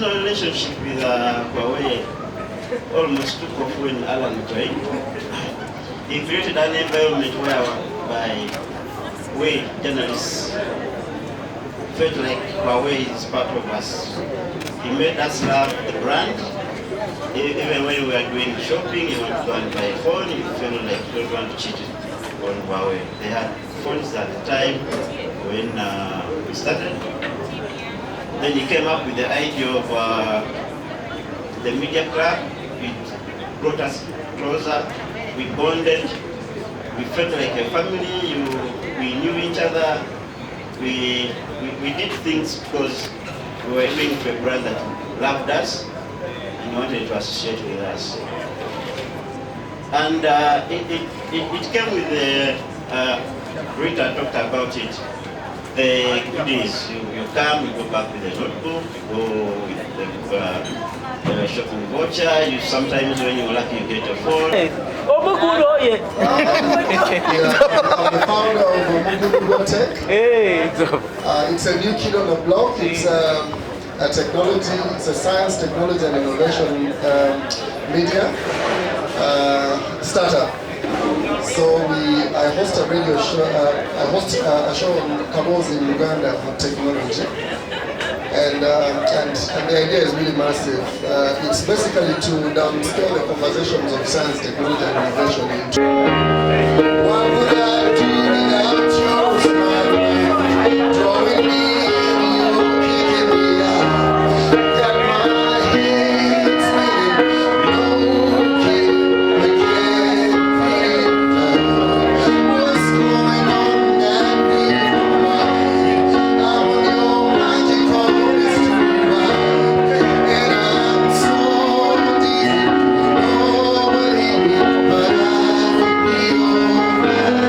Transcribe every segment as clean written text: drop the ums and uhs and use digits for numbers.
personal relationship with Huawei almost took off when Allan joined. He created an environment whereby we journalists felt like Huawei is part of us. He made us love the brand. Even when we were doing shopping, you want to go and buy a phone, you feel like you don't want to cheat on Huawei. They had phones at the time when we started. Then he came up with the idea of the media club. It brought us closer. We bonded. We felt like a family. We knew each other. We did things because we were doing for a brand that loved us and wanted to associate with us. And it came with the Rita talked about it. The goodies, you come, you go back with a notebook, you go with the shopping voucher, you sometimes when you're lucky you get a phone. I'm the founder of Bulijjo. It's a new kid on the block. It's a technology, it's a science, technology and innovation media startup. So I host a radio show, I host a show on Kaggwa in Uganda on technology. And the idea is really massive. It's basically to downscale the conversations of science, technology and innovation. What would I do without you, smile, drawing me in you, kicking me out, got my head spinning, no kidding, I can't feel it. What's going on that beautiful mind? I'm on your magical mystery ride, and I'm so deep, nobody but I will be alright.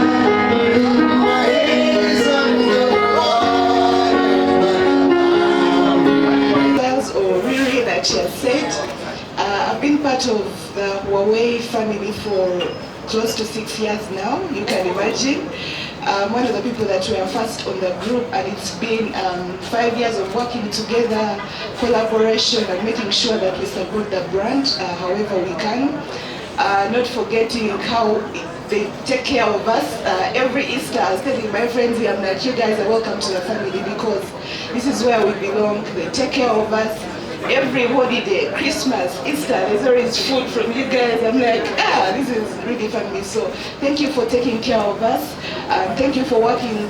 My head is under water, but Or really, like she has said, I've been part of the Huawei family for close to 6 years now, you can imagine. One of the people that were first on the group, and it's been 5 years of working together, collaboration and making sure that we support the brand however we can. Not forgetting how they take care of us. Every Easter I was telling my friends here, I'm like, you guys are welcome to the family because this is where we belong. They take care of us. Every holiday, Christmas, Easter, there's always food from you guys. I'm like, this is really family. So thank you for taking care of us. Thank you for working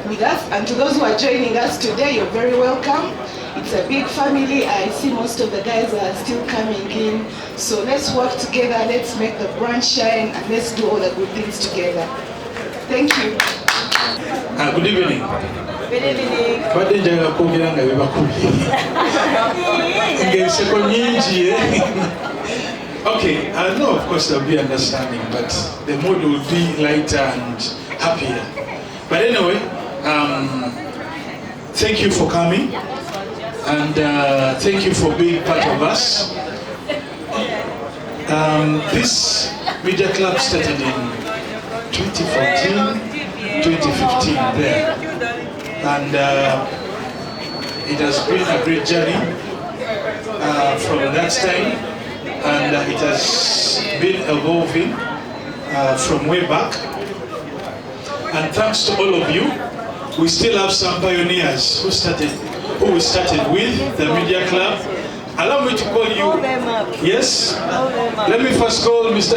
with us. And to those who are joining us today, you're very welcome. It's a big family. I see most of the guys are still coming in. So let's work together. Let's make the brand shine and let's do all the good things together. Thank you. Good evening. Good evening. Badde njagala kwogera nga bebakubye. Ng'enseko nyingi. Okay, I know of course there'll be understanding, but the mood will be lighter and happier. But anyway, thank you for coming, and thank you for being part of us. This media club started in 2014, 2015 there, and it has been a great journey from that time, and it has been evolving from way back. And thanks to all of you, we still have some pioneers who we started with the media club. Allow me to call you. Yes. Let me first call Mr.